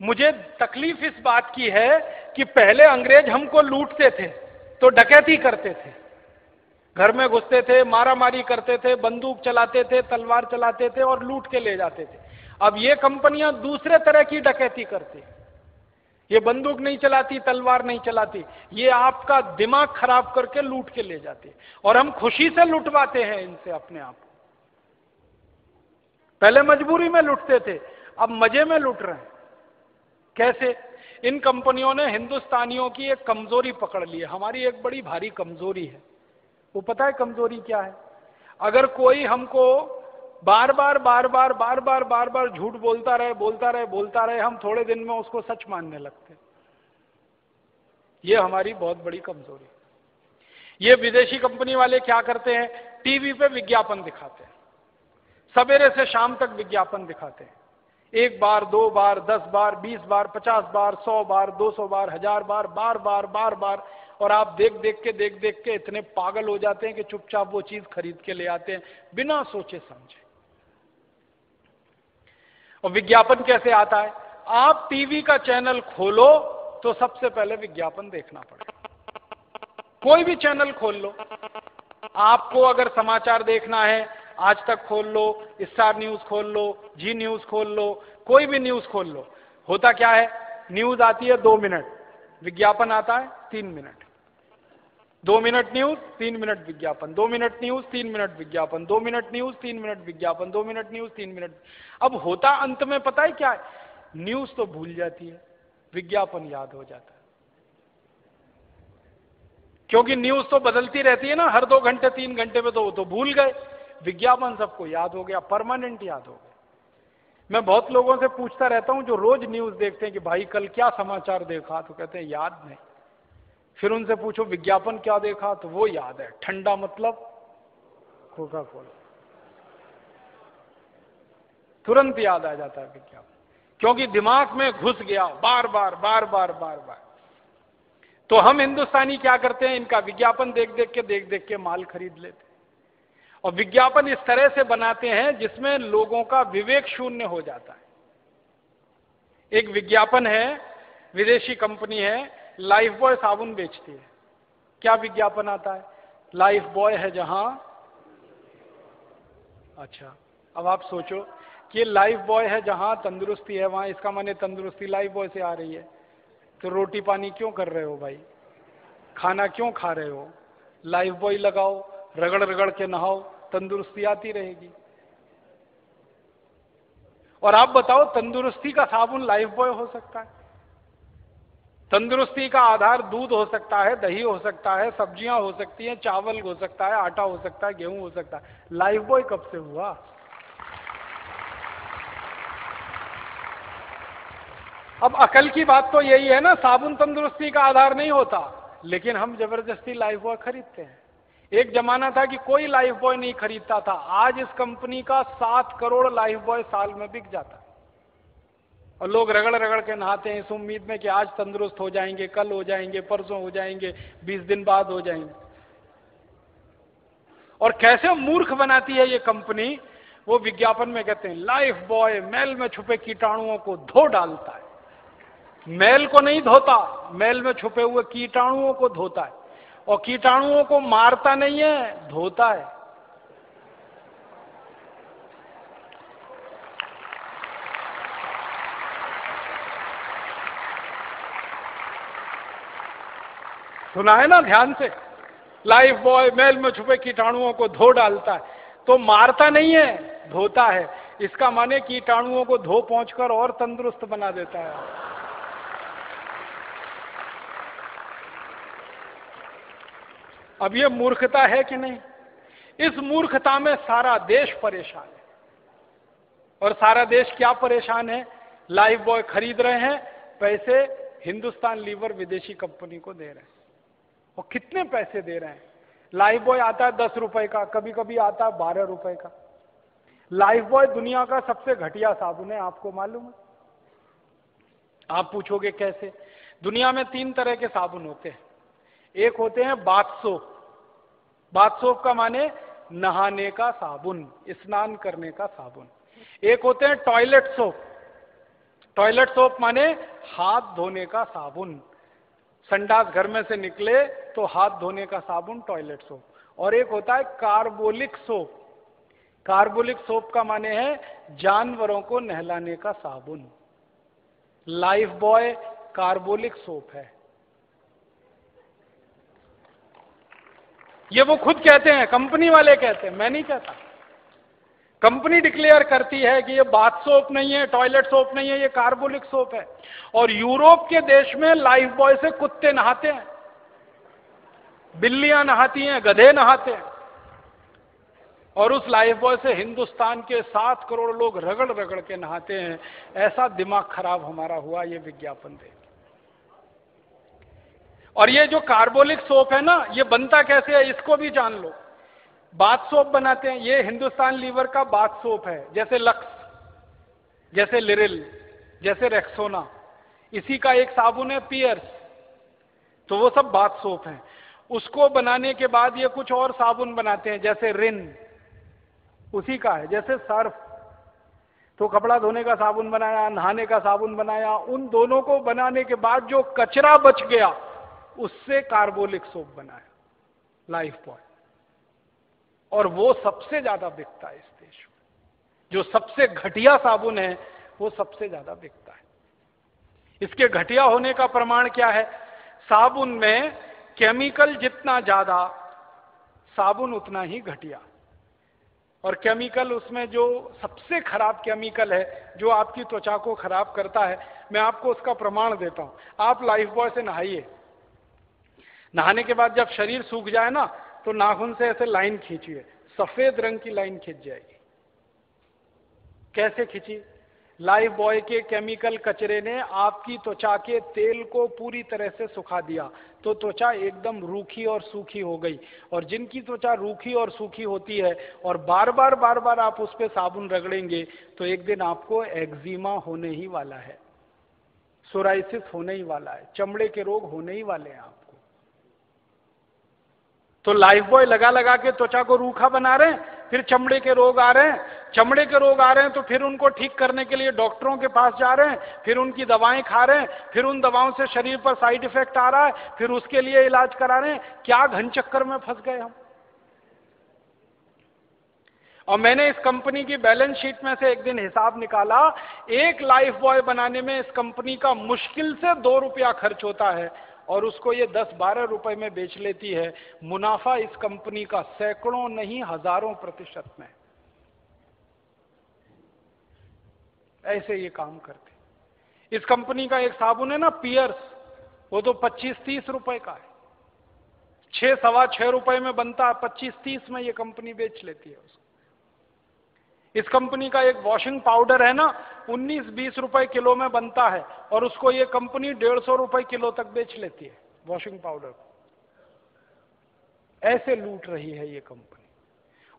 मुझे तकलीफ इस बात की है कि पहले अंग्रेज हमको लूटते थे तो डकैती करते थे, घर में घुसते थे, मारामारी करते थे, बंदूक चलाते थे, तलवार चलाते थे और लूट के ले जाते थे। अब ये कंपनियां दूसरे तरह की डकैती करती, ये बंदूक नहीं चलाती, तलवार नहीं चलाती, ये आपका दिमाग खराब करके लूट के ले जाती, और हम खुशी से लुटवाते हैं इनसे अपने आप। पहले मजबूरी में लुटते थे, अब मजे में लुट रहे हैं। कैसे? इन कंपनियों ने हिंदुस्तानियों की एक कमजोरी पकड़ ली है, हमारी एक बड़ी भारी कमजोरी है। वो पता है कमजोरी क्या है? अगर कोई हमको बार बार झूठ बोलता रहे, हम थोड़े दिन में उसको सच मानने लगते। ये हमारी बहुत बड़ी कमजोरी। ये विदेशी कंपनी वाले क्या करते हैं? टीवी पे विज्ञापन दिखाते हैं, सवेरे से शाम तक विज्ञापन दिखाते हैं, 1 बार, 2 बार, 10 बार, 20 बार, 50 बार, 100 बार, 200 बार, 1000 बार, बार, और आप देख देख के इतने पागल हो जाते हैं कि चुपचाप वो चीज खरीद के ले आते हैं बिना सोचे समझे। और विज्ञापन कैसे आता है? आप टीवी का चैनल खोलो तो सबसे पहले विज्ञापन देखना पड़ेगा। कोई भी चैनल खोल लो, आपको अगर समाचार देखना है, आज तक खोल लो, स्टार न्यूज खोल लो, जी न्यूज खोल लो, कोई भी न्यूज खोल लो, होता क्या है? न्यूज आती है 2 मिनट, विज्ञापन आता है 3 मिनट। 2 मिनट न्यूज, 3 मिनट विज्ञापन, 2 मिनट न्यूज, 3 मिनट विज्ञापन, 2 मिनट न्यूज, 3 मिनट विज्ञापन, 2 मिनट न्यूज, 3 मिनट। अब होता अंत में पता है क्या है? न्यूज तो भूल जाती है, विज्ञापन याद हो जाता है। क्योंकि न्यूज तो बदलती रहती है ना, हर 2 घंटे 3 घंटे में, तो वो तो भूल गए। विज्ञापन सबको याद हो गया, परमानेंट याद हो गया। मैं बहुत लोगों से पूछता रहता हूं जो रोज न्यूज देखते हैं कि भाई कल क्या समाचार देखा, तो कहते हैं याद नहीं। फिर उनसे पूछो विज्ञापन क्या देखा, तो वो याद है, ठंडा मतलब कोका कोला, तुरंत याद आ जाता है विज्ञापन, क्योंकि दिमाग में घुस गया बार बार। तो हम हिंदुस्तानी क्या करते हैं? इनका विज्ञापन देख देख के माल खरीद लेते हैं, और विज्ञापन इस तरह से बनाते हैं जिसमें लोगों का विवेक शून्य हो जाता है। एक विज्ञापन है, विदेशी कंपनी है, लाइफ बॉय साबुन बेचती है। क्या विज्ञापन आता है? लाइफ बॉय है जहां। अच्छा, अब आप सोचो कि लाइफ बॉय है जहां तंदुरुस्ती है वहां, इसका माने तंदुरुस्ती लाइफ बॉय से आ रही है। तो रोटी पानी क्यों कर रहे हो भाई? खाना क्यों खा रहे हो? लाइफ बॉय लगाओ, रगड़ रगड़ के नहाओ, तंदुरुस्ती आती रहेगी। और आप बताओ, तंदुरुस्ती का साबुन लाइफ बॉय हो सकता है? तंदुरुस्ती का आधार दूध हो सकता है, दही हो सकता है, सब्जियां हो सकती हैं, चावल हो सकता है, आटा हो सकता है, गेहूं हो सकता है। लाइफ बॉय कब से हुआ? अब अकल की बात तो यही है ना, साबुन तंदुरुस्ती का आधार नहीं होता, लेकिन हम जबरदस्ती लाइफ बॉय खरीदते हैं। एक जमाना था कि कोई लाइफ बॉय नहीं खरीदता था, आज इस कंपनी का 7 करोड़ लाइफ बॉय साल में बिक जाता है, और लोग रगड़ रगड़ के नहाते हैं इस उम्मीद में कि आज तंदुरुस्त हो जाएंगे, कल हो जाएंगे, परसों हो जाएंगे, 20 दिन बाद हो जाएंगे। और कैसे मूर्ख बनाती है ये कंपनी, वो विज्ञापन में कहते हैं लाइफ बॉय मैल में छुपे कीटाणुओं को धो डालता है। मैल को नहीं धोता, मैल में छुपे हुए कीटाणुओं को धोता है, और कीटाणुओं को मारता नहीं है, धोता है। सुना है ना ध्यान से? लाइफ बॉय मैल में छुपे कीटाणुओं को धो डालता है, तो मारता नहीं है, धोता है। इसका माने कीटाणुओं को धो पहुंचकर और तंदुरुस्त बना देता है। अब ये मूर्खता है कि नहीं? इस मूर्खता में सारा देश परेशान है। और सारा देश क्या परेशान है? लाइफ बॉय खरीद रहे हैं, पैसे हिंदुस्तान लीवर विदेशी कंपनी को दे रहे हैं। और कितने पैसे दे रहे हैं? लाइफ बॉय आता है 10 रुपए का, कभी कभी आता है 12 रुपए का। लाइफ बॉय दुनिया का सबसे घटिया साबुन है, आपको मालूम है? आप पूछोगे कैसे? दुनिया में 3 तरह के साबुन होते हैं। एक होते हैं बाथ सोप। बाथ सोप का माने नहाने का साबुन, स्नान करने का साबुन। एक होते हैं टॉयलेट सोप। टॉयलेट सोप माने हाथ धोने का साबुन। संडास घर में से निकले तो हाथ धोने का साबुन टॉयलेट सोप। और एक होता है कार्बोलिक सोप। कार्बोलिक सोप का माने है जानवरों को नहलाने का साबुन। लाइफ बॉय कार्बोलिक सोप है। ये वो खुद कहते हैं, कंपनी वाले कहते हैं, मैं नहीं कहता। कंपनी डिक्लेयर करती है कि ये बाथ सोप नहीं है, टॉयलेट सोप नहीं है, ये कार्बोलिक सोप है। और यूरोप के देश में लाइफ बॉय से कुत्ते नहाते हैं, बिल्लियां नहाती हैं, गधे नहाते हैं। और उस लाइफ बॉय से हिंदुस्तान के 7 करोड़ लोग रगड़ रगड़ के नहाते हैं। ऐसा दिमाग खराब हमारा हुआ ये विज्ञापन देख। और ये जो कार्बोलिक सोप है ना, ये बनता कैसे है इसको भी जान लो। बाथ सोप बनाते हैं, ये हिंदुस्तान लीवर का बाथ सोप है, जैसे लक्स, जैसे लिरिल, जैसे रेक्सोना। इसी का एक साबुन है पियर्स, तो वो सब बाथ सोप है। उसको बनाने के बाद ये कुछ और साबुन बनाते हैं, जैसे रिन, उसी का है, जैसे सर्फ। तो कपड़ा धोने का साबुन बनाया, नहाने का साबुन बनाया। उन दोनों को बनाने के बाद जो कचरा बच गया उससे कार्बोलिक सोप बनाया, लाइफ बॉय। और वो सबसे ज्यादा बिकता है इस देश में। जो सबसे घटिया साबुन है वो सबसे ज्यादा बिकता है। इसके घटिया होने का प्रमाण क्या है? साबुन में केमिकल जितना ज्यादा, साबुन उतना ही घटिया। और केमिकल उसमें जो सबसे खराब केमिकल है, जो आपकी त्वचा को खराब करता है, मैं आपको उसका प्रमाण देता हूं। आप लाइफ बॉय से नहाइए, नहाने के बाद जब शरीर सूख जाए ना, तो नाखून से ऐसे लाइन खींचिए, सफेद रंग की लाइन खींच जाएगी। कैसे खींची? लाइफ बॉय के केमिकल कचरे ने आपकी त्वचा के तेल को पूरी तरह से सुखा दिया, तो त्वचा एकदम रूखी और सूखी हो गई। और जिनकी त्वचा रूखी और सूखी होती है और बार बार आप उस पर साबुन रगड़ेंगे, तो एक दिन आपको एक्जिमा होने ही वाला है, सोराइसिस होने ही वाला है, चमड़े के रोग होने ही वाले हैं आपको। तो लाइफ बॉय लगा लगा के त्वचा को रूखा बना रहे हैं, फिर चमड़े के रोग आ रहे हैं। चमड़े के रोग आ रहे हैं तो फिर उनको ठीक करने के लिए डॉक्टरों के पास जा रहे हैं, फिर उनकी दवाएं खा रहे हैं, फिर उन दवाओं से शरीर पर साइड इफेक्ट आ रहा है, फिर उसके लिए इलाज करा रहे हैं। क्या घन चक्कर में फंस गए हम। और मैंने इस कंपनी की बैलेंस शीट में से एक दिन हिसाब निकाला, एक लाइफ बॉय बनाने में इस कंपनी का मुश्किल से 2 रुपया खर्च होता है और उसको ये 10-12 रुपए में बेच लेती है। मुनाफा इस कंपनी का सैकड़ों नहीं हजारों प्रतिशत में। ऐसे ये काम करते। इस कंपनी का एक साबुन है ना पियर्स, वो तो 25-30 रुपए का है, 6-6.25 रुपए में बनता है, 25-30 में ये कंपनी बेच लेती है उसको। इस कंपनी का एक वॉशिंग पाउडर है ना, 19-20 रुपए किलो में बनता है और उसको ये कंपनी 150 रुपए किलो तक बेच लेती है वॉशिंग पाउडर को। ऐसे लूट रही है ये कंपनी।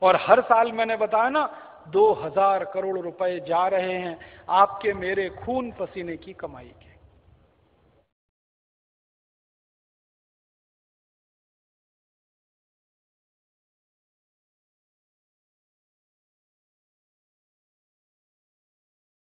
और हर साल मैंने बताया ना 2000 करोड़ रुपए जा रहे हैं आपके मेरे खून पसीने की कमाई के।